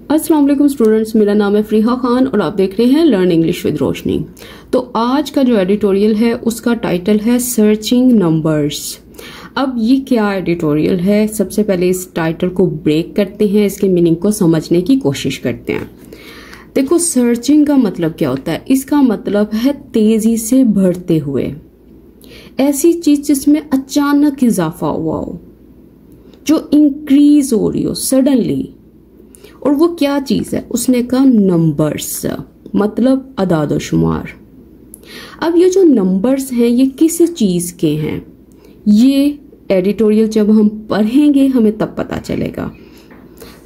अस्सलाम वालेकुम स्टूडेंट्स, मेरा नाम है फ्रीहा खान और आप देख रहे हैं लर्न इंग्लिश विद रोशनी। तो आज का जो एडिटोरियल है उसका टाइटल है सर्चिंग नंबर्स। अब ये क्या एडिटोरियल है, सबसे पहले इस टाइटल को ब्रेक करते हैं, इसके मीनिंग को समझने की कोशिश करते हैं। देखो, सर्चिंग का मतलब क्या होता है? इसका मतलब है तेजी से बढ़ते हुए, ऐसी चीज जिसमें अचानक इजाफा हुआ हो, जो इंक्रीज हो रही हो सडनली। और वो क्या चीज है? उसने कहा नंबर्स, मतलब अदाद-ओ-शुमार। अब ये जो नंबर्स हैं ये किस चीज के हैं, ये एडिटोरियल जब हम पढ़ेंगे हमें तब पता चलेगा।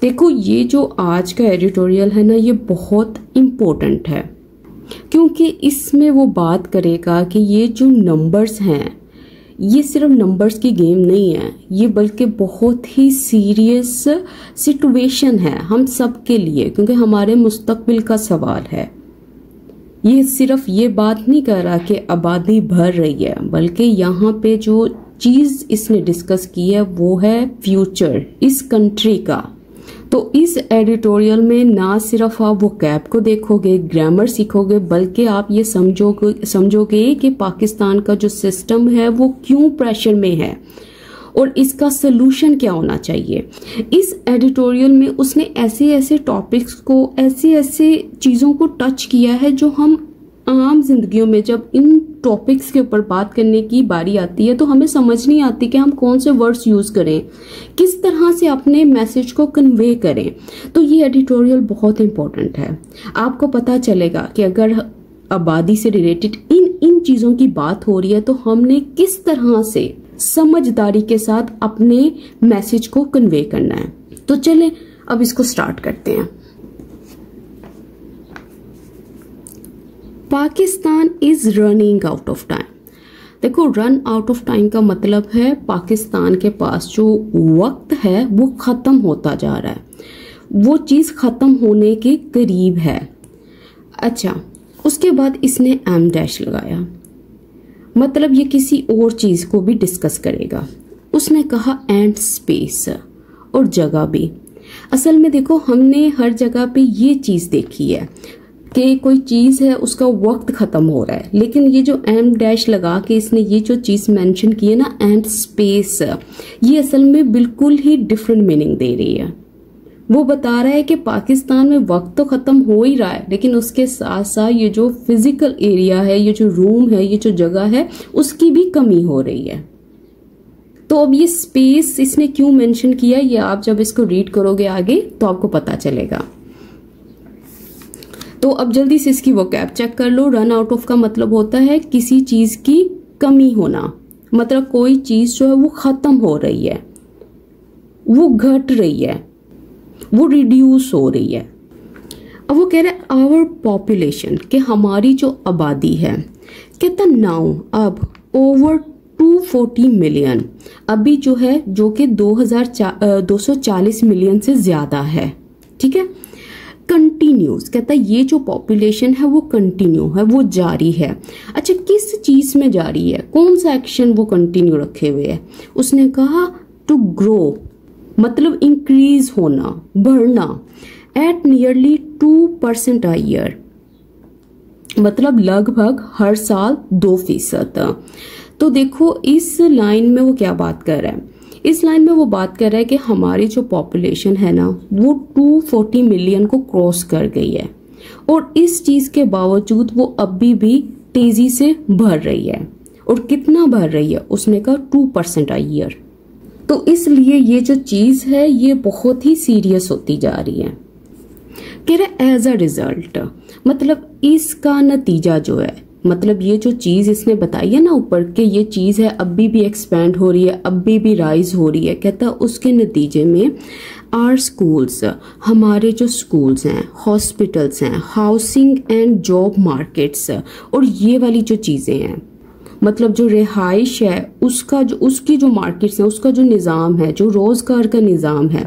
देखो, ये जो आज का एडिटोरियल है ना, ये बहुत इम्पोर्टेंट है, क्योंकि इसमें वो बात करेगा कि ये जो नंबर्स हैं ये सिर्फ नंबर्स की गेम नहीं है, ये बल्कि बहुत ही सीरियस सिचुएशन है हम सब के लिए, क्योंकि हमारे मुस्तकबिल का सवाल है। ये सिर्फ ये बात नहीं कर रहा कि आबादी बढ़ रही है, बल्कि यहाँ पे जो चीज इसने डिस्कस की है वो है फ्यूचर इस कंट्री का। तो इस एडिटोरियल में ना सिर्फ आप वो कैप को देखोगे, ग्रामर सीखोगे, बल्कि आप ये समझोगे कि पाकिस्तान का जो सिस्टम है वो क्यों प्रेशर में है और इसका सलूशन क्या होना चाहिए। इस एडिटोरियल में उसने ऐसे ऐसे टॉपिक्स को, ऐसे ऐसे चीज़ों को टच किया है जो हम आम जिंदगियों में जब इन टॉपिक्स के ऊपर बात करने की बारी आती है तो हमें समझ नहीं आती कि हम कौन से वर्ड्स यूज करें, किस तरह से अपने मैसेज को कन्वे करें। तो ये एडिटोरियल बहुत इंपॉर्टेंट है। आपको पता चलेगा कि अगर आबादी से रिलेटेड इन चीजों की बात हो रही है तो हमने किस तरह से समझदारी के साथ अपने मैसेज को कन्वे करना है। तो चलें अब इसको स्टार्ट करते हैं। Pakistan is running out of time. देखो, रन आउट ऑफ टाइम का मतलब है पाकिस्तान के पास जो वक्त है वो खत्म होता जा रहा है, वो चीज खत्म होने के करीब है। अच्छा, उसके बाद इसने एम डैश लगाया, मतलब ये किसी और चीज को भी डिस्कस करेगा। उसने कहा एंड स्पेस, और जगह भी। असल में देखो, हमने हर जगह पे ये चीज देखी है कि कोई चीज है उसका वक्त खत्म हो रहा है, लेकिन ये जो एम डैश लगा के इसने ये जो चीज मेंशन की है ना, एंड स्पेस, ये असल में बिल्कुल ही डिफरेंट मीनिंग दे रही है। वो बता रहा है कि पाकिस्तान में वक्त तो खत्म हो ही रहा है, लेकिन उसके साथ साथ ये जो फिजिकल एरिया है, ये जो रूम है, ये जो जगह है, उसकी भी कमी हो रही है। तो अब ये स्पेस इसने क्यों मेंशन किया, ये आप जब इसको रीड करोगे आगे तो आपको पता चलेगा। तो अब जल्दी से इसकी वो कैप चेक कर लो। रन आउट ऑफ का मतलब होता है किसी चीज की कमी होना, मतलब कोई चीज जो है वो खत्म हो रही है, वो घट रही है, वो रिड्यूस हो रही है। अब वो कह रहे हैं आवर पॉपुलेशन, कि हमारी जो आबादी है, कहता नाउ अब ओवर 240 मिलियन, अभी जो है जो कि 240 मिलियन से ज्यादा है। ठीक है, कंटिन्यूस, कहता है ये जो पॉपुलेशन है वो कंटिन्यू है, वो जारी है। अच्छा, किस चीज में जारी है, कौन सा एक्शन वो कंटिन्यू रखे हुए है? उसने कहा टू ग्रो, मतलब इंक्रीज होना, बढ़ना, एट नियरली 2% a year, मतलब लगभग हर साल 2%। तो देखो, इस लाइन में वो क्या बात कर रहा है? इस लाइन में वो बात कर रहा है कि हमारी जो पॉपुलेशन है ना वो 240 मिलियन को क्रॉस कर गई है, और इस चीज के बावजूद वो अभी भी तेजी से बढ़ रही है। और कितना बढ़ रही है? उसने कहा 2% a year। तो इसलिए ये जो चीज है ये बहुत ही सीरियस होती जा रही है। कह रहे एज अ रिजल्ट, मतलब इसका नतीजा जो है, मतलब ये जो चीज इसने बताई है ना ऊपर कि ये चीज है अभी भी एक्सपैंड हो रही है, अभी भी राइज हो रही है, कहता उसके नतीजे में आर स्कूल्स, हमारे जो स्कूल्स हैं, हॉस्पिटल्स हैं, हाउसिंग एंड जॉब मार्केट्स, और ये वाली जो चीजें हैं, मतलब जो रिहाइश है उसका जो उसकी जो मार्केट्स है, उसका जो निज़ाम है, जो रोजगार का निज़ाम है,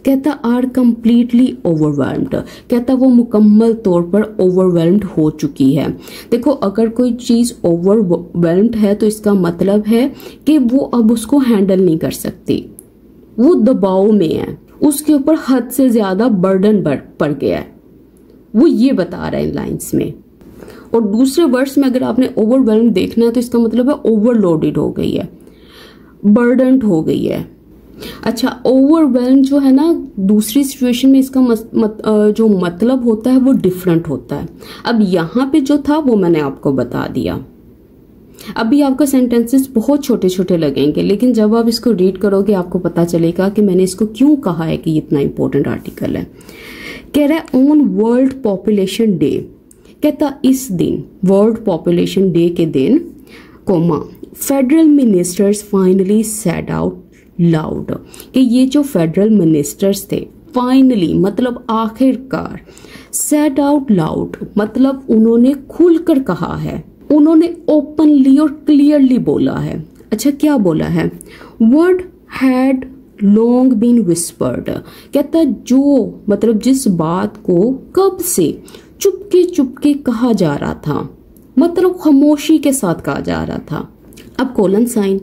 कहता आर कम्प्लीटली ओवरवेल्म्ड, कहता वो मुकम्मल तौर पर ओवरवेल्म्ड हो चुकी है। देखो, अगर कोई चीज़ ओवरवेल्म्ड है तो इसका मतलब है कि वो अब उसको हैंडल नहीं कर सकती, वो दबाव में है, उसके ऊपर हद से ज्यादा बर्डन पड़ गया है, वो ये बता रहा है इन लाइंस में। और दूसरे वर्ड्स में अगर आपने ओवरवेल्म देखना है तो इसका मतलब है ओवरलोडेड हो गई है, बर्डन्ड हो गई है। अच्छा, ओवरवेल्म जो है ना दूसरी सिचुएशन में इसका जो मतलब होता है वो डिफरेंट होता है। अब यहाँ पे जो था वो मैंने आपको बता दिया। अभी आपका सेंटेंसेस बहुत छोटे छोटे लगेंगे, लेकिन जब आप इसको रीड करोगे आपको पता चलेगा कि मैंने इसको क्यों कहा है कि ये इतना इंपॉर्टेंट आर्टिकल है। कह रहा है ऑन वर्ल्ड पॉपुलेशन डे, कहता इस दिन वर्ल्ड पॉपुलेशन डे के दिन कोमा federal ministers finally said out loud, कि ये जो फेडरल मिनिस्टर्स थे फाइनली मतलब आखिरकार, सेड आउट लाउड मतलब उन्होंने खुलकर कहा है, उन्होंने ओपनली और क्लियरली बोला है। अच्छा, क्या बोला है? Word had long been whispered, कहता जो मतलब जिस बात को कब से चुपके चुपके कहा जा रहा था, मतलब खामोशी के साथ कहा जा रहा था। अब कोलन साइन,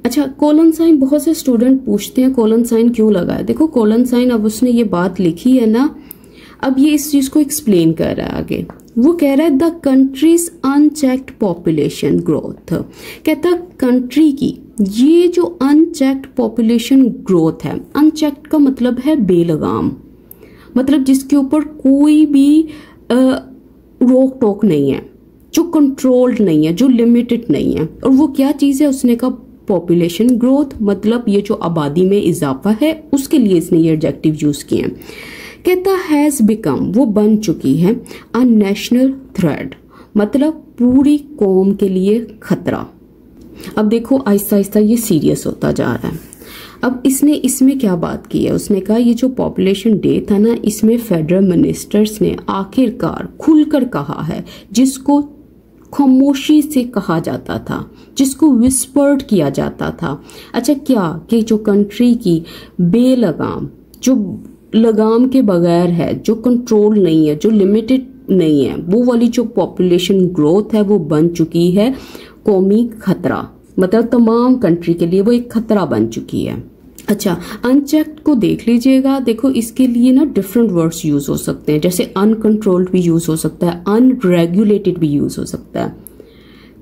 अच्छा कोलन साइन बहुत से स्टूडेंट पूछते हैं कोलन साइन क्यों लगा है। देखो कोलन साइन, अब उसने ये बात लिखी है ना, अब ये इस चीज को एक्सप्लेन कर रहा है आगे। वो कह रहा है the countries unchecked population growth, कहता कंट्री की ये जो अनचेक्ड पॉपुलेशन ग्रोथ है, अनचेक्ड का मतलब है बेलगाम, मतलब जिसके ऊपर कोई भी रोक टोक नहीं है, जो कंट्रोल्ड नहीं है, जो लिमिटेड नहीं है। और वो क्या चीज है? उसने कहा पॉपुलेशन ग्रोथ, मतलब ये जो आबादी में इजाफा है उसके लिए इसने ये एडजेक्टिव यूज किए हैं। कहता हैज बिकम, वो बन चुकी है, अ नेशनल थ्रेड, मतलब पूरी कौम के लिए खतरा। अब देखो आहिस्ता आहिस्ता ये सीरियस होता जा रहा है। अब इसने इसमें क्या बात की है? उसने कहा ये जो पॉपुलेशन डे था ना, इसमें फेडरल मिनिस्टर्स ने आखिरकार खुलकर कहा है, जिसको खामोशी से कहा जाता था, जिसको विस्पर्ड किया जाता था। अच्छा, क्या कि जो कंट्री की बेलगाम, जो लगाम के बगैर है, जो कंट्रोल नहीं है, जो लिमिटेड नहीं है, वो वाली जो पॉपुलेशन ग्रोथ है वो बन चुकी है कौमी खतरा, मतलब तमाम कंट्री के लिए वो एक खतरा बन चुकी है। अच्छा, अनचेक्ड को देख लीजिएगा। देखो इसके लिए ना डिफरेंट वर्ड्स यूज हो सकते हैं, जैसे अनकंट्रोल्ड भी यूज हो सकता है, अनरेगुलेटेड भी यूज हो सकता है।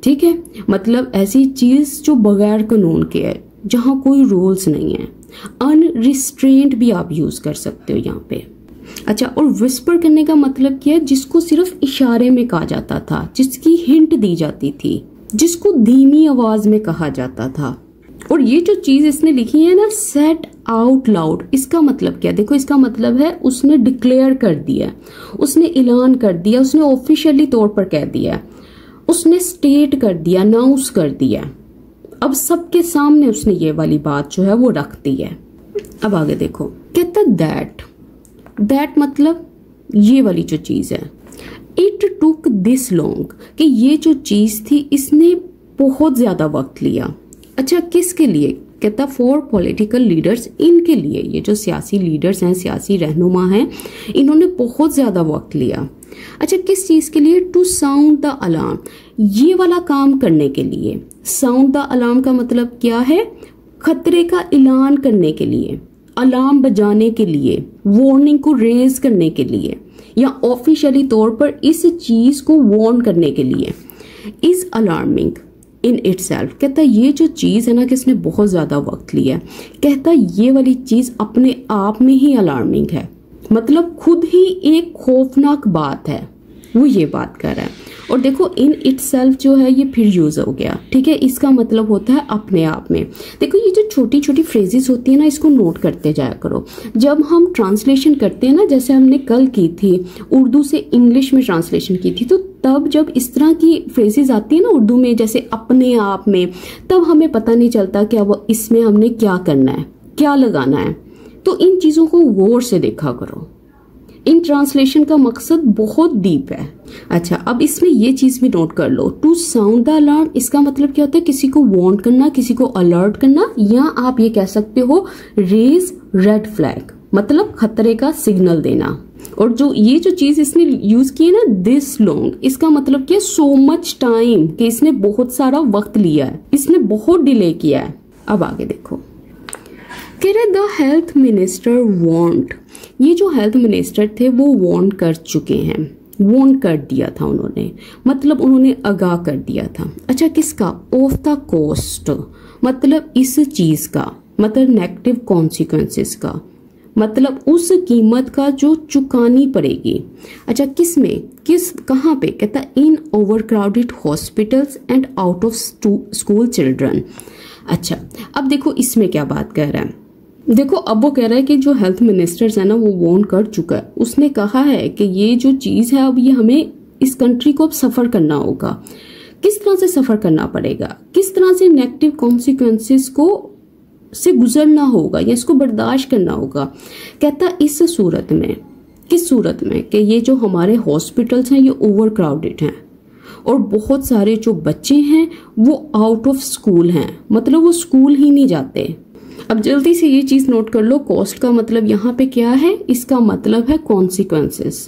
ठीक है, मतलब ऐसी चीज जो बगैर कानून के है, जहां कोई रूल्स नहीं है। अनरिस्ट्रेंड भी आप यूज कर सकते हो यहाँ पे। अच्छा, और विस्पर करने का मतलब क्या है? जिसको सिर्फ इशारे में कहा जाता था, जिसकी हिंट दी जाती थी, जिसको धीमी आवाज में कहा जाता था। और ये जो चीज इसने लिखी है ना, सेट आउट लाउड, इसका मतलब क्या? देखो इसका मतलब है उसने डिक्लेयर कर दिया, उसने ऐलान कर दिया, उसने ऑफिशियली तौर पर कह दिया, उसने स्टेट कर दिया, अनाउंस कर दिया। अब सबके सामने उसने ये वाली बात जो है वो रख दी है। अब आगे देखो, कहता दैट मतलब ये वाली जो चीज है, इट टुक दिस लॉन्ग, कि ये जो चीज थी इसने बहुत ज्यादा वक्त लिया। अच्छा, किसके लिए? कहता फॉर पॉलिटिकल लीडर्स, इनके लिए, ये जो सियासी लीडर्स हैं, सियासी रहनुमा हैं, इन्होंने बहुत ज्यादा वक्त लिया। अच्छा, किस चीज के लिए? टू साउंड द अलार्म, ये वाला काम करने के लिए। साउंड द अलार्म का मतलब क्या है? खतरे का ऐलान करने के लिए, अलार्म बजाने के लिए, वार्निंग को रेज करने के लिए, या ऑफिशियली तौर पर इस चीज को वार्न करने के लिए। इज अलार्मिंग इन इटसेल्फ, कहता ये जो चीज है ना कि इसने बहुत ज्यादा वक्त लिया, कहता ये वाली चीज अपने आप में ही अलार्मिंग है, मतलब खुद ही एक खौफनाक बात है, वो ये बात कर रहा है। और देखो इन इटसेल्फ जो है ये फिर यूज हो गया, ठीक है, इसका मतलब होता है अपने आप में। देखो ये जो छोटी छोटी फ्रेजेस होती है ना, इसको नोट करते जाया करो। जब हम ट्रांसलेशन करते हैं ना, जैसे हमने कल की थी, उर्दू से इंग्लिश में ट्रांसलेशन की थी, तो तब जब इस तरह की फ्रेजेस आती है ना उर्दू में, जैसे अपने आप में, तब हमें पता नहीं चलता कि अब इसमें हमने क्या करना है, क्या लगाना है। तो इन चीजों को गौर से देखा करो, इन ट्रांसलेशन का मकसद बहुत डीप है। अच्छा, अब इसमें ये चीज भी नोट कर लो, टू साउंड द अलार्म, इसका मतलब क्या होता है? किसी को वार्न करना, किसी को अलर्ट करना, या आप ये कह सकते हो रेज रेड फ्लैग, मतलब खतरे का सिग्नल देना। और जो ये जो चीज इसने यूज की है ना, दिस लॉन्ग, इसका मतलब क्या? सो मच टाइम, कि इसने बहुत सारा वक्त लिया है, इसने बहुत डिले किया है। अब आगे देखो, कह रहे द हेल्थ मिनिस्टर वांट, ये जो हेल्थ मिनिस्टर थे वो वांट कर चुके हैं, वार्न कर दिया था उन्होंने, मतलब उन्होंने आगाह कर दिया था। अच्छा किसका? ऑफ द कॉस्ट, मतलब इस चीज का, मतलब नेगेटिव कॉन्सिक्वेंसेस का, मतलब उस कीमत का जो चुकानी पड़ेगी। अच्छा किस में, किस कहाँ पे? कहता इन over crowded hospitals and out of school children. अच्छा अब देखो इसमें क्या बात कर रहा है, देखो अब वो कह रहा है कि जो हेल्थ मिनिस्टर्स है ना वो वार्न कर चुका है, उसने कहा है कि ये जो चीज है अब ये हमें इस कंट्री को अब सफर करना होगा। किस तरह से सफर करना पड़ेगा, किस तरह से नेगेटिव कॉन्सिक्वेंसेस को से गुजरना होगा या इसको बर्दाश्त करना होगा। कहता इस सूरत में, किस सूरत में? कि ये जो हमारे हॉस्पिटल्स हैं ये ओवर क्राउडेड हैं और बहुत सारे जो बच्चे हैं वो आउट ऑफ स्कूल हैं, मतलब वो स्कूल ही नहीं जाते। अब जल्दी से ये चीज नोट कर लो, कॉस्ट का मतलब यहाँ पे क्या है? इसका मतलब है कॉन्सिक्वेंसेस,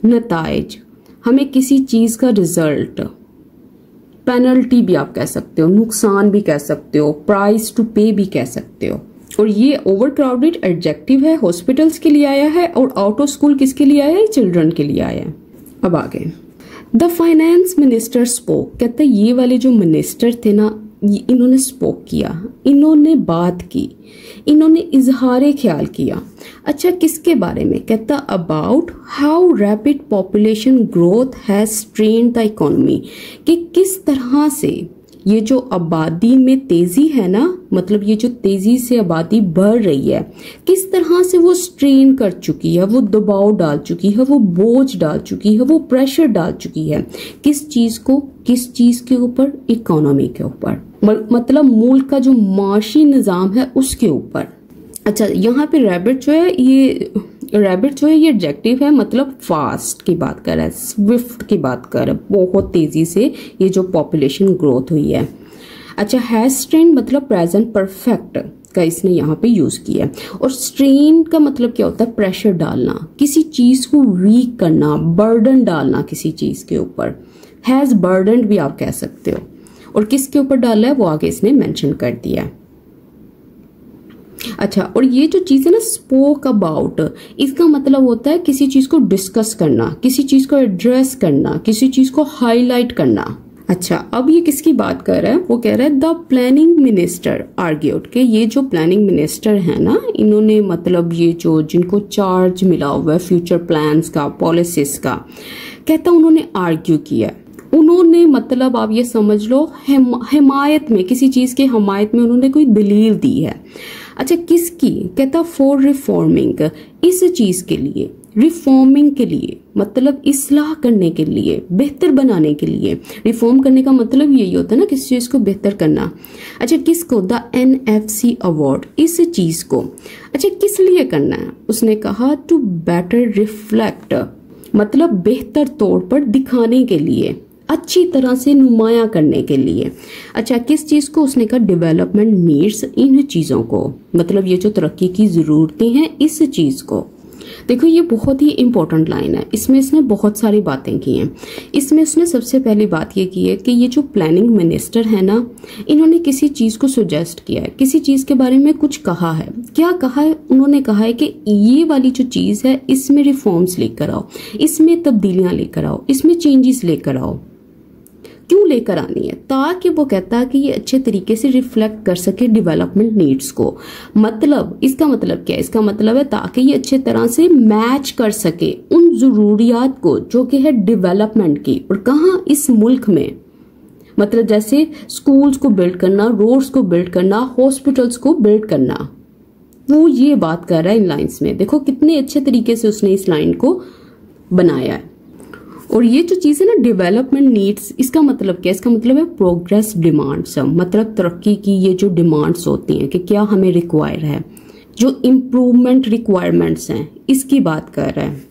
नताइज, हमें किसी चीज का रिजल्ट, पेनल्टी भी आप कह सकते हो, नुकसान भी कह सकते हो, प्राइस टू पे भी कह सकते हो। और ये ओवर क्राउडेड एडजेक्टिव है, हॉस्पिटल्स के लिए आया है, और आउट ऑफ स्कूल किसके लिए आया है? चिल्ड्रन के लिए आया है। अब आगे द फाइनेंस मिनिस्टर स्पोक, कहते हैं ये वाले जो मिनिस्टर थे ना इन्होंने स्पोक किया, इन्होंने बात की, इन्होंने इजहार ख्याल किया। अच्छा किसके बारे में? कहता about how rapid population growth has strained the economy, कि किस तरह से ये जो आबादी में तेजी है ना, मतलब ये जो तेजी से आबादी बढ़ रही है, किस तरह से वो स्ट्रेन कर चुकी है, वो दबाव डाल चुकी है, वो बोझ डाल चुकी है, वो प्रेशर डाल चुकी है। किस चीज को? किस चीज के ऊपर? इकोनॉमी के ऊपर, मतलब मुल्क का जो माशी निजाम है उसके ऊपर। अच्छा यहाँ पे रैबिट जो है ये एडजेक्टिव है, मतलब फास्ट की बात कर रहा है, स्विफ्ट की बात कर रहा है, बहुत तेजी से ये जो पॉपुलेशन ग्रोथ हुई है। अच्छा हैज स्ट्रेन मतलब प्रेजेंट परफेक्ट का इसने यहाँ पे यूज किया है। और स्ट्रेन का मतलब क्या होता है? प्रेशर डालना, किसी चीज को वीक करना, बर्डन डालना किसी चीज के ऊपर। हैज बर्डन भी आप कह सकते हो। और किसके ऊपर डाला है वो आगे इसने मेंशन कर दिया है। अच्छा और ये जो चीज है ना स्पोक अबाउट, इसका मतलब होता है किसी चीज को डिस्कस करना, किसी चीज को एड्रेस करना, किसी चीज को हाईलाइट करना। अच्छा अब ये किसकी बात कर रहा है? वो कह रहा है द प्लानिंग मिनिस्टर आर्ग्यूड, के ये जो प्लानिंग मिनिस्टर है ना इन्होंने, मतलब ये जो जिनको चार्ज मिला हुआ है फ्यूचर प्लान्स का, पॉलिसीज का, कहता उन्होंने आर्ग्यू किया, उन्होंने मतलब आप ये समझ लो हिमायत में, किसी चीज के हिमायत में उन्होंने कोई दलील दी है। अच्छा किसकी? कहता फॉर रिफॉर्मिंग, इस चीज के लिए, रिफॉर्मिंग के लिए मतलब इस्लाह करने के लिए, बेहतर बनाने के लिए। रिफॉर्म करने का मतलब यही होता है ना किसी चीज को बेहतर करना। अच्छा किसको? द NFC अवार्ड, इस चीज को। अच्छा किस लिए करना है? उसने कहा टू बेटर रिफ्लेक्ट, मतलब बेहतर तौर पर दिखाने के लिए, अच्छी तरह से नुमाया करने के लिए। अच्छा किस चीज को? उसने कहा डेवलपमेंट नीड्स, इन चीजों को, मतलब ये जो तरक्की की जरूरतें हैं इस चीज को। देखो ये बहुत ही इंपॉर्टेंट लाइन है, इसमें इसने बहुत सारी बातें की हैं। इसमें उसने सबसे पहली बात ये की है कि ये जो प्लानिंग मिनिस्टर है ना, इन्होंने किसी चीज को सुजेस्ट किया है, किसी चीज के बारे में कुछ कहा है। क्या कहा है? उन्होंने कहा है कि ये वाली जो चीज है इसमें रिफॉर्म्स लेकर आओ, इसमें तब्दीलियां लेकर आओ, इसमें चेंजेस लेकर आओ। क्यों लेकर आनी है? ताकि वो कहता है कि ये अच्छे तरीके से रिफ्लेक्ट कर सके डेवलपमेंट नीड्स को। मतलब इसका मतलब क्या है? इसका मतलब है ताकि ये अच्छे तरह से मैच कर सके उन जरूरियात को जो कि है डेवलपमेंट की। और कहाँ? इस मुल्क में, मतलब जैसे स्कूल्स को बिल्ड करना, रोड्स को बिल्ड करना, हॉस्पिटल्स को बिल्ड करना, वो ये बात कर रहा है इन लाइन्स में। देखो कितने अच्छे तरीके से उसने इस लाइन को बनाया है। और ये जो चीज है ना डेवलपमेंट नीड्स, इसका मतलब क्या है? इसका मतलब है प्रोग्रेस डिमांड्स, मतलब तरक्की की ये जो डिमांड्स होती हैं कि क्या हमें रिक्वायर है, जो इम्प्रूवमेंट रिक्वायरमेंट्स हैं इसकी बात कर रहा है।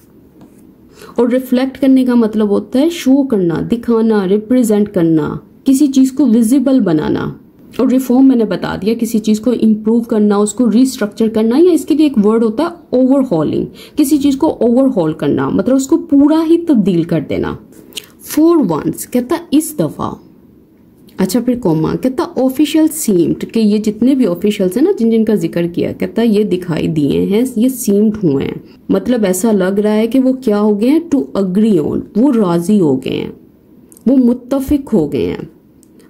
और रिफ्लेक्ट करने का मतलब होता है शो करना, दिखाना, रिप्रेजेंट करना, किसी चीज को विजिबल बनाना। और रिफॉर्म मैंने बता दिया, किसी चीज को इम्प्रूव करना, उसको रिस्ट्रक्चर करना, या इसके लिए एक वर्ड होता है ओवरहॉलिंग, किसी चीज को ओवरहॉल करना, मतलब उसको पूरा ही तब्दील कर देना। फॉर वंस कहता इस दफा, अच्छा फिर कोमा, कहता ऑफिशियल सीम्ड, कि ये जितने भी ऑफिशियल्स हैं ना जिन जिनका जिक्र किया, कहता ये दिखाई दिए हैं, ये सीम्ड हुए हैं, मतलब ऐसा लग रहा है कि वो क्या हो गए हैं, टू अग्री ऑन, वो राजी हो गए हैं, वो मुत्तफिक हो गए हैं।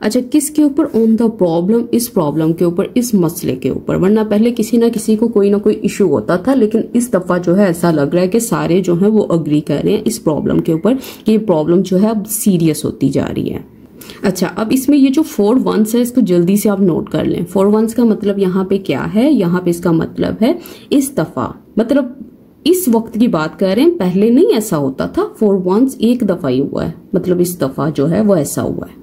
अच्छा किसके ऊपर, ऑन द प्रॉब्लम, इस प्रॉब्लम के ऊपर, इस मसले के ऊपर। वरना पहले किसी ना किसी को कोई ना कोई इशू होता था, लेकिन इस दफा जो है ऐसा लग रहा है कि सारे जो है वो अग्री कर रहे हैं इस प्रॉब्लम के ऊपर कि ये प्रॉब्लम जो है अब सीरियस होती जा रही है। अच्छा अब इसमें ये जो 4 1s है इसको जल्दी से आप नोट कर लें। 4 1s का मतलब यहाँ पे क्या है, यहाँ पे इसका मतलब है इस दफा, मतलब इस वक्त की बात कर रहे हैं, पहले नहीं ऐसा होता था। 4 1s एक दफा ही हुआ है, मतलब इस दफा जो है वो ऐसा हुआ है।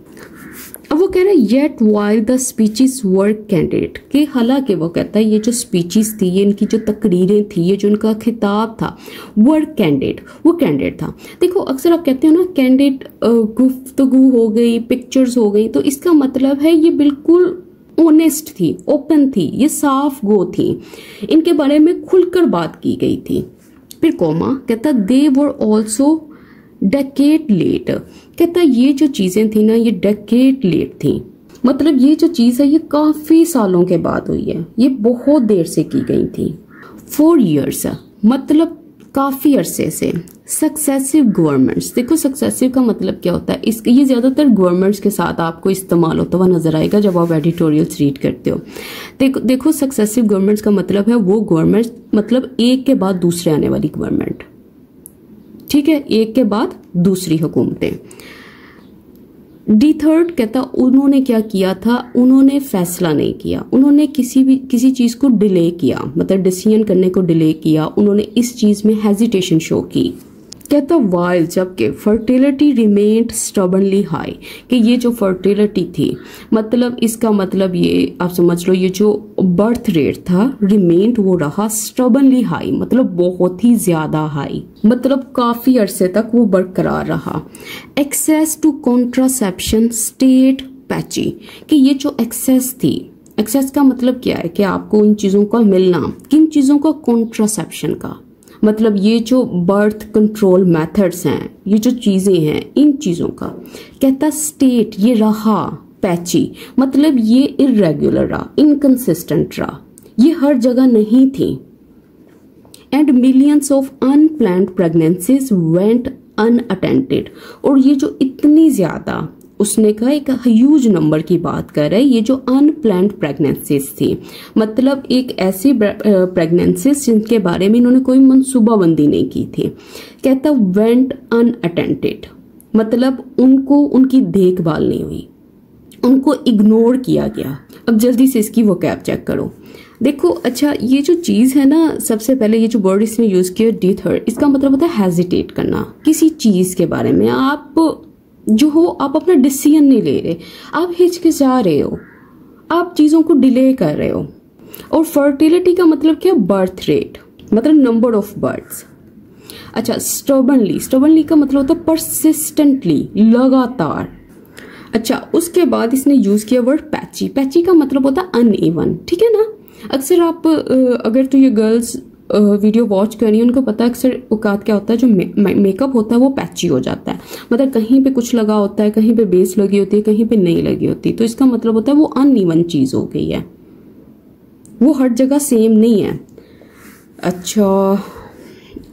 अब वो कह रहे हैं yet while the speeches were candidate, कि हालांकि वो कहता है ये जो स्पीचेस थी, ये इनकी जो तकरीरें थी, ये जो इनका खिताब था, वर कैंडिडेट, वो कैंडिडेट था। देखो अक्सर आप कहते हो ना कैंडिडेट, गुफ्तगू हो गई, पिक्चर्स हो गई, तो इसका मतलब है ये बिल्कुल ऑनेस्ट थी, ओपन थी, ये साफ गो थी, इनके बारे में खुलकर बात की गई थी। फिर कोमा कहता दे वर ऑल्सो डेकेड लेट, कहता ये जो चीजें थी ना ये डेकेड लेट थी, मतलब ये जो चीज है ये काफी सालों के बाद हुई है, ये बहुत देर से की गई थी। 4 years मतलब काफी अरसे से। सक्सेसिव गवर्नमेंट्स, देखो सक्सेसिव का मतलब क्या होता है, इसके ये ज्यादातर गवर्नमेंट्स के साथ आपको इस्तेमाल होता हुआ नजर आएगा जब आप एडिटोरियल्स रीड करते हो। देखो सक्सेसिव गवर्नमेंट्स का मतलब है वो गवर्नमेंट्स, मतलब एक के बाद दूसरे आने वाली गवर्नमेंट, ठीक है, एक के बाद दूसरी हुकूमतें। D3 कहता उन्होंने क्या किया था, उन्होंने फैसला नहीं किया, उन्होंने किसी चीज को डिले किया, मतलब डिसीजन करने को डिले किया, उन्होंने इस चीज में हेजिटेशन शो की। कहता वाइल, जबकि फर्टिलिटी रिमेन्ड स्टबर्नली हाई, कि ये जो फर्टिलिटी थी, मतलब इसका मतलब ये आप समझ लो ये जो बर्थ रेट था रिमेन्ड, वो रहा स्टबर्नली हाई, मतलब बहुत ही ज्यादा हाई, मतलब काफी अरसे तक वो बरकरार रहा। Access to contraception state patchy, कि ये जो एक्सेस थी, एक्सेस का मतलब क्या है कि आपको इन चीजों का मिलना, किन चीजों का, कॉन्ट्रासेप्शन का, मतलब ये जो बर्थ कंट्रोल मेथड्स हैं, ये जो चीजें हैं, इन चीजों का। कहता स्टेट ये रहा पैची, मतलब ये इरेगुलर रहा, इनकंसिस्टेंट रहा, ये हर जगह नहीं थी। And millions of unplanned pregnancies went unattended, और ये जो इतनी ज्यादा, उसने कहा एक ह्यूज नंबर की बात कर रहा है, ये जो अनप्लान्ड प्रेगनेंसीज थी, मतलब एक ऐसी प्रेगनेंसीज जिनके बारे में इन्होंने कोई मनसूबाबंदी नहीं की थी। कहता वेंट अनअटेंडेड, मतलब उनको उनकी देखभाल नहीं हुई, उनको इग्नोर किया गया। अब जल्दी से इसकी वोकैब चेक करो। देखो अच्छा ये जो चीज है ना, सबसे पहले ये जो वर्ड इसने यूज किया D3, इसका मतलब होता है हेजिटेट करना, किसी चीज के बारे में आप जो हो, आप अपना डिसीजन नहीं ले रहे, आप हिचकिचा रहे हो, आप चीजों को डिले कर रहे हो। और फर्टिलिटी का मतलब क्या, बर्थ रेट, मतलब नंबर ऑफ बर्थ्स। अच्छा स्टबर्नली, स्टबर्नली का मतलब होता है परसिस्टेंटली, लगातार। अच्छा उसके बाद इसने यूज किया वर्ड पैची, पैची का मतलब होता है अनइवन, ठीक है ना। अक्सर आप अगर तो ये गर्ल्स वीडियो वॉच कर रही है, उनको पता है अक्सर औकात क्या होता है, जो मेकअप होता है वो पैची हो जाता है, मतलब कहीं पे कुछ लगा होता है, कहीं पे बेस लगी होती है, कहीं पे नहीं लगी होती, तो इसका मतलब होता है वो अनइवन चीज हो गई है, वो हर जगह सेम नहीं है। अच्छा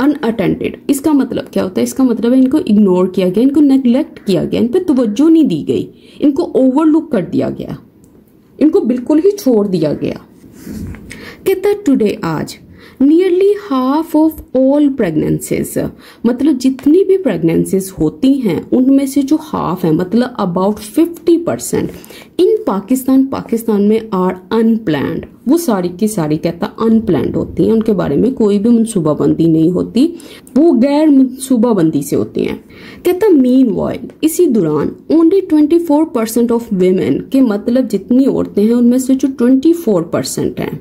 अनअटेंडेड, इसका मतलब क्या होता है, इसका मतलब है इनको इग्नोर किया गया, इनको नेग्लेक्ट किया गया, इन पे तवज्जो नहीं दी गई, इनको ओवरलुक कर दिया गया, इनको बिल्कुल ही छोड़ दिया गया। कहता टुडे आज nearly half of all pregnancies, मतलब जितनी भी प्रेगनेंसीज होती हैं उनमें से जो हाफ है, मतलब अबाउट 50% इन पाकिस्तान, पाकिस्तान में आर अनप्लान्ड, वो सारी की सारी कहता अनप्लान्ड होती हैं, उनके बारे में कोई भी मनसूबाबंदी नहीं होती, वो गैर मनसूबाबंदी से होती हैं। कहता मीन वाइल, इसी दौरान ओनली 24% ऑफ वेमेन, के मतलब जितनी औरतें हैं उनमें से जो 24% हैं,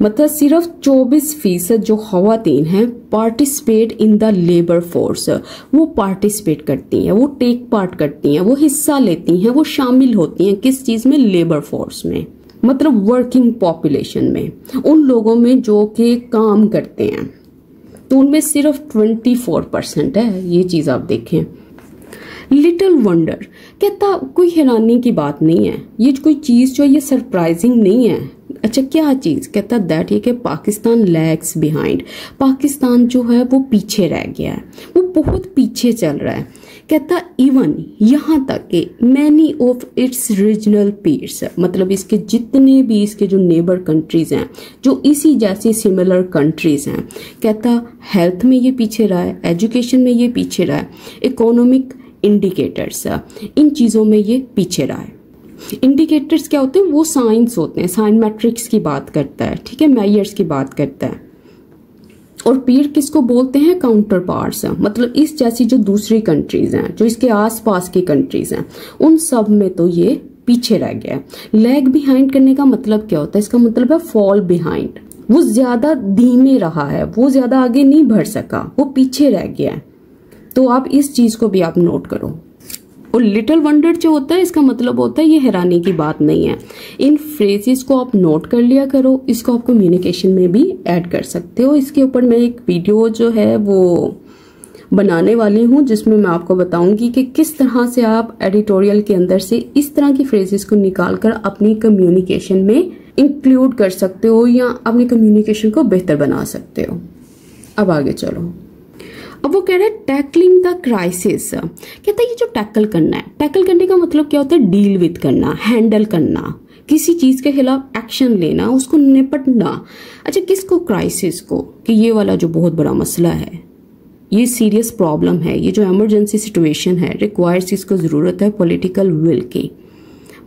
मतलब सिर्फ 24% जो खवातीन हैं participate in the labour force, वो पार्टिसिपेट करती हैं, वो टेक पार्ट करती हैं, वो हिस्सा लेती हैं, वो शामिल होती हैं किस चीज में, लेबर फोर्स में, मतलब वर्किंग पॉपुलेशन में, उन लोगों में जो कि काम करते हैं, तो उनमें सिर्फ 24% है, ये चीज आप देखें। लिटिल वंडर, कहता कोई हैरानी की बात नहीं है, ये कोई चीज जो ये सरप्राइजिंग नहीं है। अच्छा क्या चीज, कहता दैट ये कि पाकिस्तान लैग्स बिहाइंड, पाकिस्तान जो है वो पीछे रह गया है, वो बहुत पीछे चल रहा है। कहता इवन यहाँ तक कि many of its regional peers, मतलब इसके जितने भी इसके जो नेबर कंट्रीज हैं, जो इसी जैसी सिमिलर कंट्रीज हैं, कहता हेल्थ में ये पीछे रहा है, एजुकेशन में ये पीछे रहा है, इकोनॉमिक इंडिकेटर्स इन चीज़ों में ये पीछे रहा है। इंडिकेटर्स क्या होते हैं, वो साइंस होते हैं, साइन मैट्रिक्स की बात करता है, ठीक है, मेजर्स की बात करता है। और पीर किसको बोलते हैं, काउंटर पार्ट्स, मतलब इस जैसी जो दूसरी कंट्रीज हैं, जो इसके आसपास की कंट्रीज हैं, उन सब में तो ये पीछे रह गया है। लैग बिहाइंड करने का मतलब क्या होता है, इसका मतलब है फॉल बिहाइंड, वो ज्यादा धीमे रहा है, वो ज्यादा आगे नहीं बढ़ सका, वो पीछे रह गया है। तो आप इस चीज को भी आप नोट करो। और लिटिल वंडर जो होता है इसका मतलब होता है ये हैरानी की बात नहीं है। इन फ्रेजेस को आप नोट कर लिया करो, इसको आप कम्युनिकेशन में भी ऐड कर सकते हो। इसके ऊपर मैं एक वीडियो जो है वो बनाने वाली हूँ, जिसमें मैं आपको बताऊंगी कि किस तरह से आप एडिटोरियल के अंदर से इस तरह की फ्रेजेस को निकालकर अपनी कम्युनिकेशन में इंक्लूड कर सकते हो या अपनी कम्युनिकेशन को बेहतर बना सकते हो। अब आगे चलो। अब वो कह रहे हैं टैकलिंग द क्राइसिस, कहता है ये जो टैकल करना है, टैकल करने का मतलब क्या होता है, डील विद करना, हैंडल करना, किसी चीज के खिलाफ एक्शन लेना, उसको निपटना। अच्छा किसको, क्राइसिस को, कि ये वाला जो बहुत बड़ा मसला है, ये सीरियस प्रॉब्लम है, ये जो इमरजेंसी सिचुएशन है, रिक्वायर्स, इसको जरूरत है पॉलिटिकल विल की,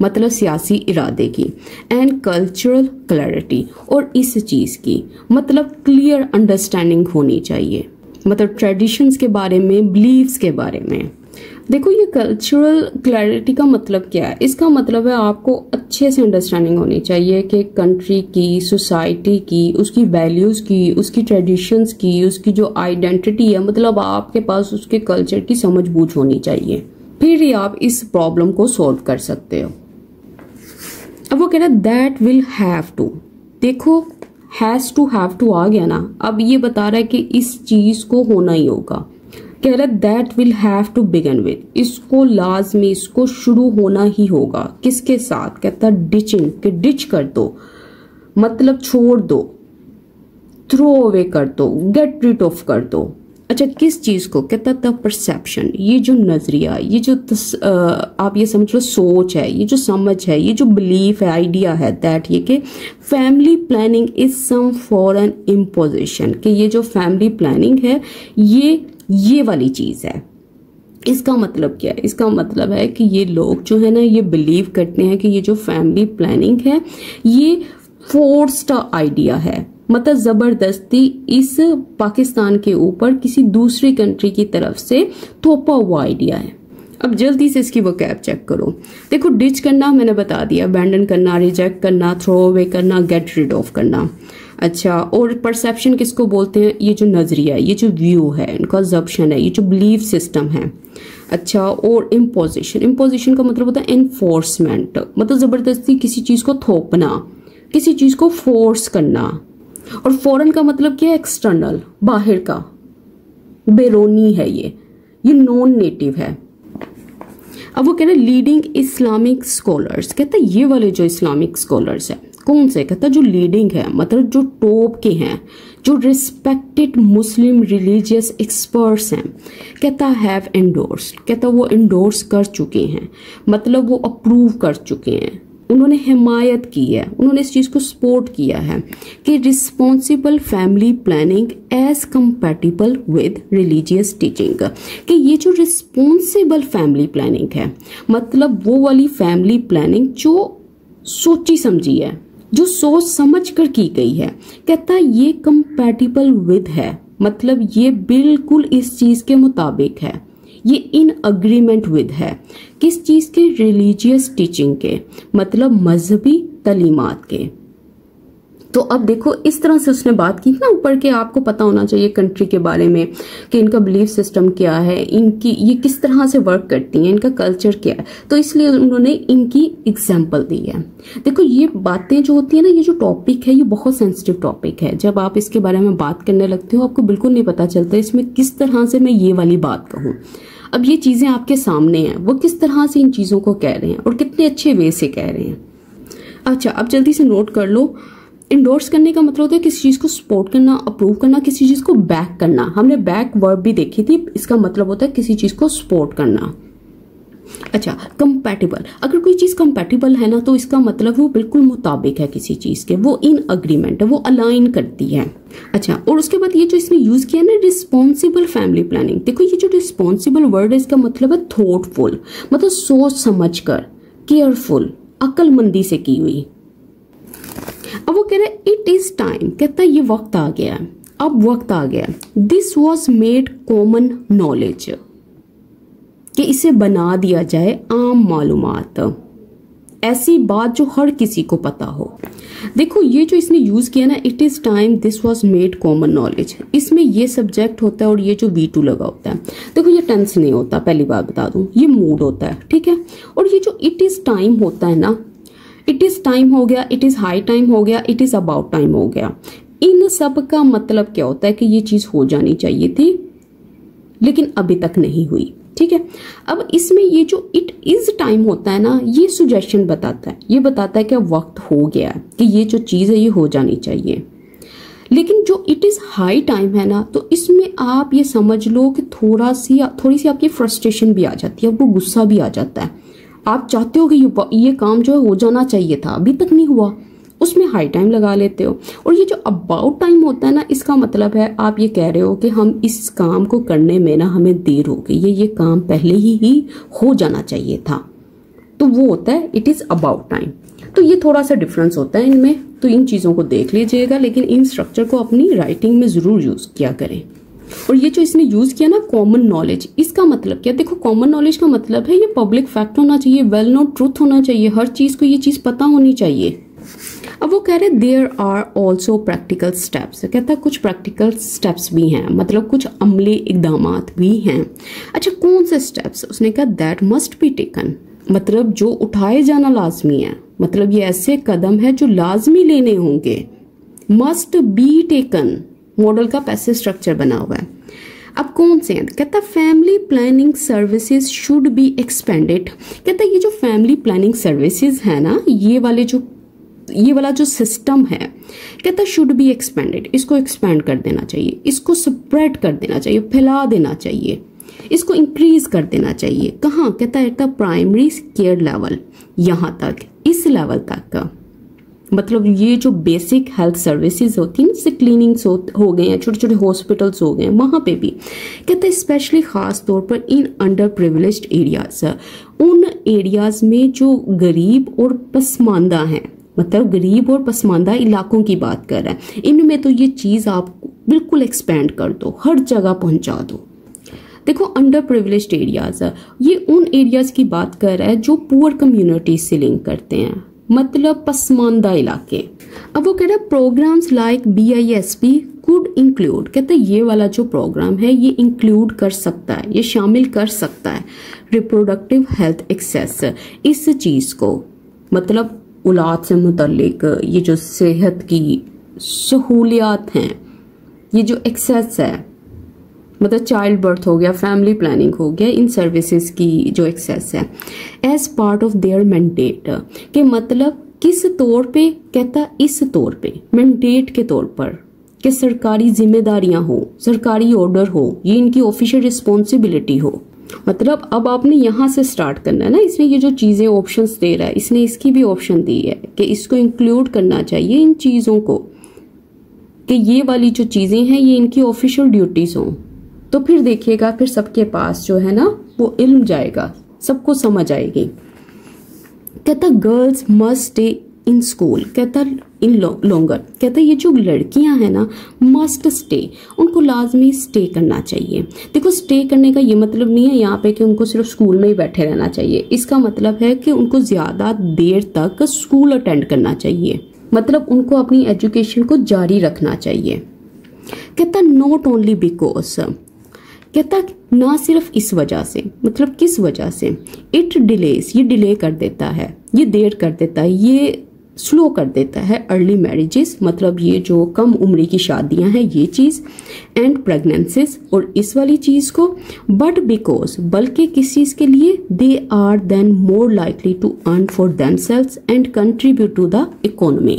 मतलब सियासी इरादे की, एंड कल्चरल क्लैरिटी, और इस चीज की मतलब क्लियर अंडरस्टैंडिंग होनी चाहिए, मतलब ट्रेडिशंस के बारे में, बिलीव्स के बारे में। देखो ये कल्चरल क्लैरिटी का मतलब क्या है, इसका मतलब है आपको अच्छे से अंडरस्टैंडिंग होनी चाहिए कि कंट्री की, सोसाइटी की, उसकी वैल्यूज की, उसकी ट्रेडिशंस की, उसकी जो आइडेंटिटी है, मतलब आपके पास उसके कल्चर की समझ बूझ होनी चाहिए, फिर ही आप इस प्रॉब्लम को सॉल्व कर सकते हो। अब वो कह रहा है दैट विल हैव टू, देखो हैज टू हैव टू आ गया ना, अब ये बता रहा है कि इस चीज को होना ही होगा। कह रहा है that will have to begin with, इसको लाजमी, इसको शुरू होना ही होगा, किसके साथ, कहता डिचिंग, कि डिच कर दो, मतलब छोड़ दो, थ्रो अवे कर दो, गेट रिड ऑफ कर दो। अच्छा किस चीज को, कहता द परसेप्शन, ये जो नजरिया, ये जो आप ये समझ लो सोच है, ये जो समझ है, ये जो बिलीफ है, आइडिया है, दैट ये कि family planning is some foreign imposition, कि ये जो फैमिली प्लानिंग है ये वाली चीज है। इसका मतलब क्या है, इसका मतलब है कि ये लोग जो है ना, ये बिलीव करते हैं कि ये जो फैमिली प्लानिंग है ये फोर्स्ड आइडिया है, मतलब जबरदस्ती इस पाकिस्तान के ऊपर किसी दूसरी कंट्री की तरफ से थोपा हुआ आइडिया है। अब जल्दी से इसकी वोकैब चेक करो। देखो डिच करना मैंने बता दिया, अबैंडन करना, रिजेक्ट करना, थ्रो अवे करना, गेट रिड ऑफ करना। अच्छा और परसेप्शन किसको बोलते हैं, ये जो नजरिया है, ये जो व्यू है, कंजप्शन है, ये जो बिलीफ सिस्टम है। अच्छा और इम्पोजिशन, इम्पोजिशन का मतलब होता है एनफोर्समेंट, मतलब जबरदस्ती किसी चीज को थोपना, किसी चीज को फोर्स करना। और फॉरेन का मतलब क्या है, एक्सटर्नल, बाहर का, बेरोनी है, ये नॉन नेटिव है। अब वो कह रहे लीडिंग इस्लामिक स्कॉलर्स, कहता है ये वाले जो इस्लामिक स्कॉलर्स है, कौन से, कहता जो लीडिंग है, मतलब जो टॉप के हैं, जो रिस्पेक्टेड मुस्लिम रिलीजियस एक्सपर्ट्स हैं, कहता हैव एंडोर्स्ड, कहता वो एंडोर्स कर चुके हैं, मतलब वो अप्रूव कर चुके हैं, उन्होंने हिमायत की है, उन्होंने इस चीज को सपोर्ट किया है कि responsible family planning as compatible with religious teaching, कि ये जो रिस्पॉन्सिबल फैमिली प्लानिंग है, मतलब वो वाली फैमिली प्लानिंग जो सोची समझी है, जो सोच समझ कर की गई है, कहता ये कंपैटिबल विद है, मतलब ये बिल्कुल इस चीज के मुताबिक है, ये इन अग्रीमेंट विद है, किस चीज के, रिलीजियस टीचिंग के, मतलब मजहबी तालीमात के। तो अब देखो इस तरह से उसने बात की ना ऊपर के, आपको पता होना चाहिए कंट्री के बारे में कि इनका बिलीफ सिस्टम क्या है, इनकी ये किस तरह से वर्क करती हैं, इनका कल्चर क्या है, तो इसलिए उन्होंने इनकी एग्जाम्पल दी है। देखो ये बातें जो होती है ना, ये जो टॉपिक है ये बहुत सेंसिटिव टॉपिक है, जब आप इसके बारे में बात करने लगते हो आपको बिल्कुल नहीं पता चलता इसमें किस तरह से मैं ये वाली बात कहूँ। अब ये चीजें आपके सामने हैं, वो किस तरह से इन चीजों को कह रहे हैं और कितने अच्छे वे से कह रहे हैं। अच्छा, अब जल्दी से नोट कर लो, इंडोर्स करने का मतलब होता है किसी चीज को सपोर्ट करना, अप्रूव करना, किसी चीज को बैक करना। हमने बैक वर्ब भी देखी थी, इसका मतलब होता है किसी चीज को सपोर्ट करना। अच्छा, कंपैटिबल, अगर कोई चीज कंपैटिबल है ना तो इसका मतलब वो बिल्कुल मुताबिक है किसी चीज के, वो इन अग्रीमेंट है, वो अलाइन करती है। अच्छा, और उसके बाद ये जो इसने यूज किया ना रिस्पॉन्सिबल फैमिली प्लानिंग, देखो ये जो रिस्पॉन्सिबल वर्ड है इसका मतलब है थॉटफुल, मतलब सोच समझ कर, केयरफुल, अक्लमंदी से की हुई। अब वो कह रहा है इट इज टाइम, कहता है ये वक्त आ गया, अब वक्त आ गया। This was made common knowledge, कि इसे बना दिया जाए आम मालूमात, ऐसी बात जो हर किसी को पता हो। देखो ये जो इसने यूज किया ना, it is time this was made common knowledge, इसमें ये सब्जेक्ट होता है और ये जो V2 लगा होता है। देखो ये टेंस नहीं होता, पहली बात बता दूं, ये मूड होता है, ठीक है। और ये जो इट इज टाइम होता है ना, इट इज टाइम हो गया, इट इज हाई टाइम हो गया, इट इज अबाउट टाइम हो गया, इन सब का मतलब क्या होता है कि ये चीज हो जानी चाहिए थी लेकिन अभी तक नहीं हुई, ठीक है। अब इसमें ये जो इट इज टाइम होता है ना, ये सुजेशन बताता है, ये बताता है कि वक्त हो गया कि ये जो चीज है ये हो जानी चाहिए। लेकिन जो इट इज हाई टाइम है ना, तो इसमें आप ये समझ लो कि थोड़ी सी आपकी फ्रस्ट्रेशन भी आ जाती है, आपको गुस्सा भी आ जाता है, आप चाहते हो कि ये काम जो है हो जाना चाहिए था, अभी तक नहीं हुआ, उसमें हाई टाइम लगा लेते हो। और ये जो अबाउट टाइम होता है ना, इसका मतलब है आप ये कह रहे हो कि हम इस काम को करने में ना हमें देर हो गई, ये काम पहले ही हो जाना चाहिए था, तो वो होता है इट इज अबाउट टाइम। तो ये थोड़ा सा डिफरेंस होता है इनमें, तो इन चीजों को देख लीजिएगा, लेकिन इन स्ट्रक्चर को अपनी राइटिंग में जरूर यूज किया करें। और ये जो इसने यूज किया ना कॉमन नॉलेज, इसका मतलब क्या, देखो कॉमन नॉलेज का मतलब है ये पब्लिक फैक्ट होना चाहिए, वेल नोन ट्रूथ होना चाहिए, हर चीज को ये चीज पता होनी चाहिए। अब वो कह रहे there are also practical steps, कहता है कुछ प्रैक्टिकल स्टेप्स भी हैं, मतलब कुछ अमली इकदामात भी हैं। अच्छा, कौन से स्टेप्स, उसने कहा दैट मस्ट बी टेकन, मतलब जो उठाए जाना लाजमी है, मतलब ये ऐसे कदम है जो लाजमी लेने होंगे। मस्ट बी टेकन मॉडल का पैसिव स्ट्रक्चर बना हुआ है। अब कौन से हैं, कहता family planning services should be expanded, कहता ये जो फैमिली प्लानिंग सर्विसेज है ना, ये वाला जो सिस्टम है, कहता शुड बी एक्सपेंडेड, इसको एक्सपेंड कर देना चाहिए, इसको स्प्रेड कर देना चाहिए, फैला देना चाहिए, इसको इंक्रीज कर देना चाहिए। कहाँ, कहता है at the primary care level, यहाँ तक, इस लेवल तक का, मतलब ये जो बेसिक हेल्थ सर्विसेज होती है ना, जैसे क्लिनिक्स हो गए हैं, छोटे छोटे हॉस्पिटल्स हो गए हैं, वहां पे भी कहते हैं स्पेशली खास तौर पर इन अंडर प्रिविलेज्ड एरियाज, उन एरियाज में जो गरीब और पसमानदा हैं, मतलब गरीब और पसमानदा इलाकों की बात कर रहा है, इनमें तो ये चीज आप बिल्कुल एक्सपेंड कर दो, हर जगह पहुंचा दो। देखो अंडर प्रिविलेज्ड एरियाज, ये उन एरियाज की बात कर रहा है जो पुअर कम्युनिटी से लिंक करते हैं, मतलब पसमानदा इलाके। अब वो कह रहा है programmes like BISP could include, कहते हैं ये वाला जो प्रोग्राम है ये इंक्लूड कर सकता है, ये शामिल कर सकता है रिप्रोडक्टिव हेल्थ एक्सेस, इस चीज को, मतलब औलाद से मुतल्लिक ये जो सेहत की सहूलियात हैं, ये जो एक्सेस है, मतलब चाइल्ड बर्थ हो गया, फैमिली प्लानिंग हो गया, इन सर्विसेज की जो एक्सेस है, as part of their mandate, के मतलब किस तौर पे, कहता इस तौर पे, मैंडेट के तौर पर, कि सरकारी जिम्मेदारियां हो, सरकारी ऑर्डर हो, ये इनकी ऑफिशियल रिस्पॉन्सिबिलिटी हो। मतलब अब आपने यहाँ से स्टार्ट करना है ना, इसने ये जो चीजें ऑप्शंस दे रहा है, इसने इसकी भी ऑप्शन दी है कि इसको इंक्लूड करना चाहिए इन चीजों को, कि ये वाली जो चीजें हैं ये इनकी ऑफिशियल ड्यूटीज हों। तो फिर देखिएगा, फिर सबके पास जो है ना वो इल्म जाएगा, सबको समझ आएगी। कहता girls must stay in school, कहता इन लॉन्गर, कहता ये जो लड़कियां हैं ना मस्ट स्टे, उनको लाजमी स्टे करना चाहिए। देखो स्टे करने का ये मतलब नहीं है यहाँ पे कि उनको सिर्फ स्कूल में ही बैठे रहना चाहिए, इसका मतलब है कि उनको ज्यादा देर तक स्कूल अटेंड करना चाहिए, मतलब उनको अपनी एजुकेशन को जारी रखना चाहिए। कहता नॉट ओनली बिकॉज, कहता ना सिर्फ इस वजह से, मतलब किस वजह से, इट डिलेस, ये डिले कर देता है, ये देर कर देता है, ये स्लो कर देता है अर्ली मैरिजेस, मतलब ये जो कम उम्र की शादियां हैं ये चीज, एंड प्रेगनेंसीज और इस वाली चीज को, बट बिकॉज बल्कि किस चीज के लिए, they are then more likely to earn for themselves and contribute to the economy.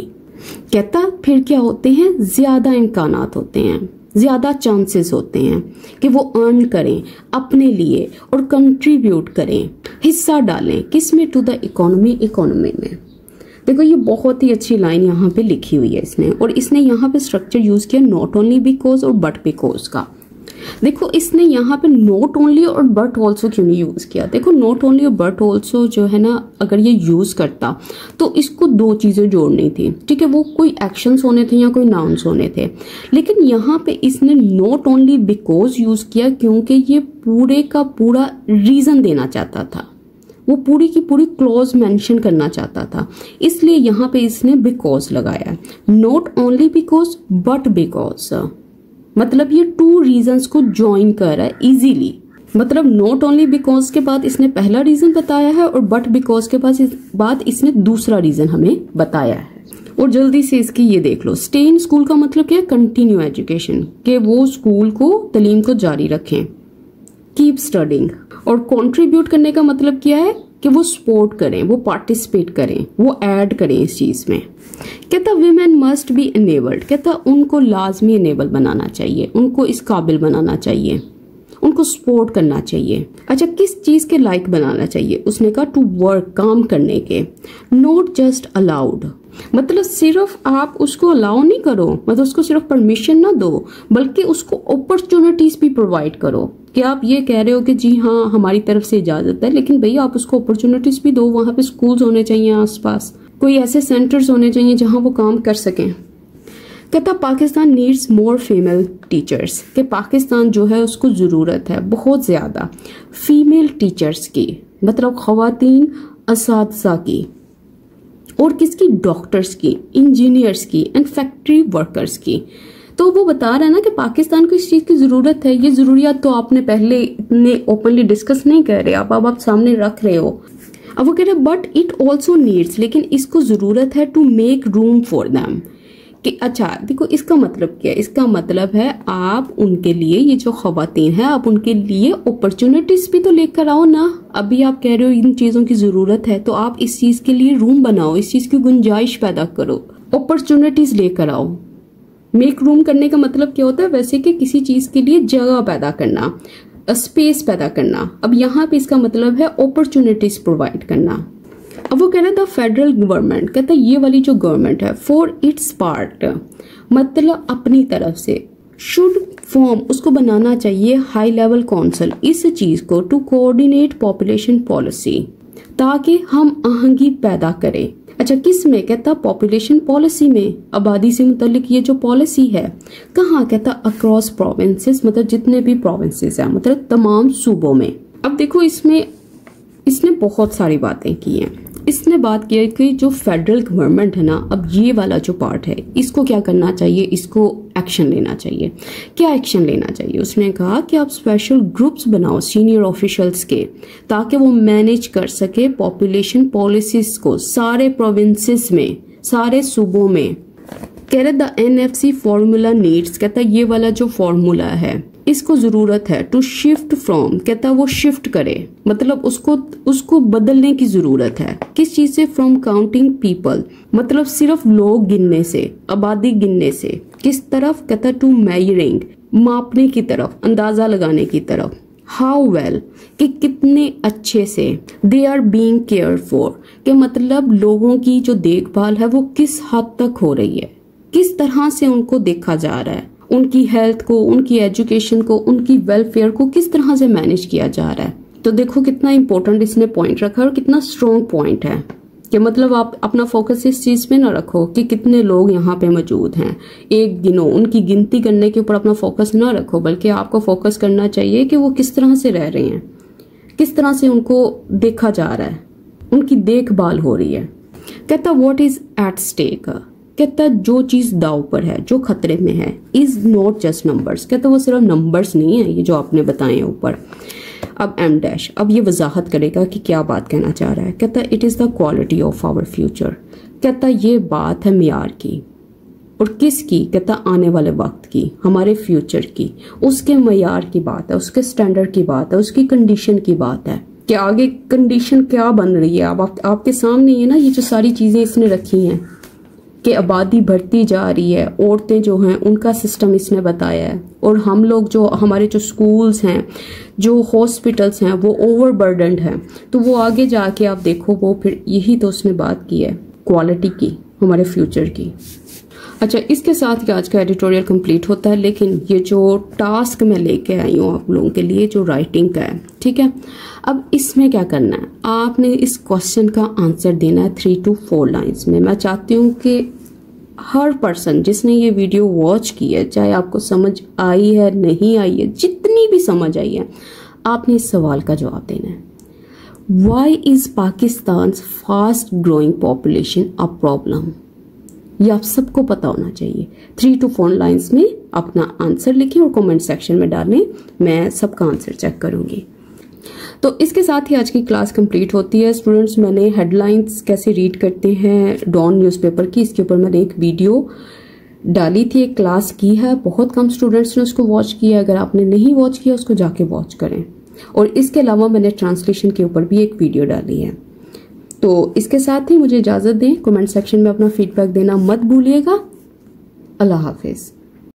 कहता फिर क्या होते हैं, ज्यादा इम्कानात होते हैं, ज्यादा चांसेस होते हैं कि वो अर्न करें अपने लिए और कंट्रीब्यूट करें, हिस्सा डालें किसमें, टू द इकोनॉमी में। देखो ये बहुत ही अच्छी लाइन यहाँ पे लिखी हुई है इसने, और इसने यहाँ पे स्ट्रक्चर यूज किया नॉट ओनली बिकॉज और बट बिकॉज का। देखो इसने यहाँ पे नॉट ओनली और बट ऑल्सो क्यों नहीं यूज किया। देखो नॉट ओनली और बट ऑल्सो जो है ना, अगर ये यूज करता तो इसको दो चीजें जोड़नी थी, ठीक है, वो कोई एक्शंस होने थे या कोई नाउन्स होने थे, लेकिन यहाँ पे इसने नॉट ओनली बिकॉज यूज किया क्योंकि ये पूरे का पूरा रीजन देना चाहता था, वो पूरी की पूरी क्लॉज मेंशन करना चाहता था, इसलिए यहाँ पे इसने बिकॉज लगाया, not only because but because, मतलब ये टू रीजंस को ज्वाइन कर रहा है इजीली। मतलब नॉट ओनली बिकॉज के बाद इसने पहला रीजन बताया है और बट बिकॉज के बाद इसने दूसरा रीजन हमें बताया है। और जल्दी से इसकी ये देख लो, स्टे इन स्कूल का मतलब क्या है, कंटिन्यू एजुकेशन, कि वो स्कूल को तालीम को जारी रखें, कीप स्टडिंग। और कंट्रीब्यूट करने का मतलब क्या है कि वो सपोर्ट करें, वो पार्टिसिपेट करें, वो ऐड करें इस चीज में। कहता विमेन मस्ट बी एनेबल्ड, कहता उनको लाजमी एनेबल बनाना चाहिए, उनको इस काबिल बनाना चाहिए, उनको सपोर्ट करना चाहिए। अच्छा किस चीज के लायक बनाना चाहिए, उसने कहा टू वर्क, काम करने के, नॉट जस्ट अलाउड, मतलब सिर्फ आप उसको अलाउ नहीं करो, मतलब उसको सिर्फ परमिशन ना दो, बल्कि उसको अपॉर्चुनिटीज भी प्रोवाइड करो। कि आप ये कह रहे हो कि जी हाँ हमारी तरफ से इजाजत है, लेकिन भैया आप उसको अपॉर्चुनिटीज भी दो, वहां पे स्कूल्स होने चाहिए आसपास, कोई ऐसे सेंटर्स होने चाहिए जहां वो काम कर सकें। कहता Pakistan needs more female teachers, कि पाकिस्तान जो है उसको ज़रूरत है बहुत ज़्यादा फीमेल टीचर्स की, मतलब ख़वातीन असातिज़ा की, और किसकी, डॉक्टर्स की, इंजीनियर्स की एंड फैक्ट्री वर्कर्स की। तो वो बता रहा है ना कि पाकिस्तान को इस चीज़ की ज़रूरत है। ये ज़रूरियात तो आपने पहले इतने ओपनली डिस्कस नहीं कर रहे, आप सामने रख रहे हो। अब वो कह रहे बट इट ऑल्सो नीड्स, लेकिन इसको ज़रूरत है to make room for them, कि अच्छा देखो इसका मतलब क्या है, इसका मतलब है आप उनके लिए, ये जो खवातीन है आप उनके लिए अपॉर्चुनिटीज भी तो लेकर आओ ना। अभी आप कह रहे हो इन चीजों की जरूरत है, तो आप इस चीज के लिए रूम बनाओ, इस चीज की गुंजाइश पैदा करो, अपॉर्चुनिटीज लेकर आओ। मेक रूम करने का मतलब क्या होता है, वैसे कि किसी चीज के लिए जगह पैदा करना, स्पेस पैदा करना। अब यहाँ पे इसका मतलब है अपॉर्चुनिटीज प्रोवाइड करना। अब वो कह रहा था फेडरल गवर्नमेंट, कहता ये वाली जो गवर्नमेंट है, फॉर इट्स पार्ट, मतलब अपनी तरफ से, शुड फॉर्म, उसको बनाना चाहिए हाई लेवल काउंसिल, इस चीज को, टू कोऑर्डिनेट पॉपुलेशन पॉलिसी, ताकि हम आहंगी पैदा करें। अच्छा किस में, कहता पॉपुलेशन पॉलिसी में, आबादी से मुतल्लिक ये जो पॉलिसी है, कहाँ, कहता अक्रॉस प्रोविंसेस, मतलब जितने भी प्रोविंसेस हैं, मतलब तमाम सूबों में। अब देखो इसमें इसने बहुत सारी बातें की हैं। इसने बात की है कि जो फेडरल गवर्नमेंट है ना, अब ये वाला जो पार्ट है इसको क्या करना चाहिए, इसको एक्शन लेना चाहिए। क्या एक्शन लेना चाहिए, उसने कहा कि आप स्पेशल ग्रुप्स बनाओ सीनियर ऑफिशियल्स के, ताकि वो मैनेज कर सके पॉपुलेशन पॉलिसीज को सारे प्रोविंसेस में, सारे सूबों में। कह रहे द NFC फॉर्मूला नीड्स, कहता ये वाला जो फॉर्मूला है इसको जरूरत है टू शिफ्ट फ्रॉम, कहता वो शिफ्ट करे, मतलब उसको बदलने की जरूरत है। किस चीज से, फ्रॉम काउंटिंग पीपल, मतलब सिर्फ लोग गिनने से, आबादी गिनने से, किस तरफ, कहता टू मेजरिंग, मापने की तरफ, अंदाजा लगाने की तरफ। हाउ वेल, कि कितने अच्छे से, they are being care for, के मतलब लोगों की जो देखभाल है वो किस हद तक हो रही है, किस तरह से उनको देखा जा रहा है, उनकी हेल्थ को, उनकी एजुकेशन को, उनकी वेलफेयर को किस तरह से मैनेज किया जा रहा है। तो देखो कितना इंपॉर्टेंट इसने पॉइंट रखा और कितना स्ट्रॉन्ग पॉइंट है, कि मतलब आप अपना फोकस इस चीज पे ना रखो कि कितने लोग यहाँ पे मौजूद हैं, एक गिनो, उनकी गिनती करने के ऊपर अपना फोकस ना रखो, बल्कि आपको फोकस करना चाहिए कि वो किस तरह से रह रहे हैं, किस तरह से उनको देखा जा रहा है, उनकी देखभाल हो रही है। कहता व्हाट इज एट स्टेक, कहता जो चीज दाव पर है, जो खतरे में है, इज नॉट जस्ट नंबर्स, कहता वो सिर्फ नंबर्स नहीं है ये जो आपने बताए हैं ऊपर। अब एम डैश, अब ये वजाहत करेगा कि क्या बात कहना चाह रहा है। कहता it is the quality of our future, कहता ये बात है मियार की, और किसकी? कहता आने वाले वक्त की, हमारे फ्यूचर की, उसके मयार की बात है, उसके स्टैंडर्ड की बात है, उसकी कंडीशन की बात है कि आगे कंडीशन क्या बन रही है। अब आपके सामने ये ना, ये जो सारी चीजें इसने रखी हैं कि आबादी बढ़ती जा रही है, औरतें जो हैं उनका सिस्टम इसने बताया है, और हम लोग जो हमारे जो स्कूल्स हैं, जो हॉस्पिटल्स हैं, वो ओवरबर्डन्ड हैं। तो वो आगे जाके आप देखो, वो फिर यही तो उसने बात की है क्वालिटी की, हमारे फ्यूचर की। अच्छा, इसके साथ ही आज का एडिटोरियल कंप्लीट होता है, लेकिन ये जो टास्क मैं लेके आई हूँ आप लोगों के लिए, जो राइटिंग का है, ठीक है। अब इसमें क्या करना है, आपने इस क्वेश्चन का आंसर देना है 3 to 4 लाइंस में। मैं चाहती हूँ कि हर पर्सन जिसने ये वीडियो वॉच की है, चाहे आपको समझ आई है नहीं आई है, जितनी भी समझ आई है, आपने इस सवाल का जवाब देना है। Why is Pakistan fast growing population a problem? ये आप सबको पता होना चाहिए। 3 to 4 लाइंस में अपना आंसर लिखें और कमेंट सेक्शन में डालें, मैं सबका आंसर चेक करूंगी। तो इसके साथ ही आज की क्लास कंप्लीट होती है। स्टूडेंट्स, मैंने हेडलाइंस कैसे रीड करते हैं डॉन न्यूज़पेपर की, इसके ऊपर मैंने एक वीडियो डाली थी, एक क्लास की है, बहुत कम स्टूडेंट्स ने उसको वॉच किया। अगर आपने नहीं वॉच किया उसको जाके वॉच करें। और इसके अलावा मैंने ट्रांसलेशन के ऊपर भी एक वीडियो डाली है। तो इसके साथ ही मुझे इजाजत दें, कमेंट सेक्शन में अपना फीडबैक देना मत भूलिएगा। अल्लाह हाफिज।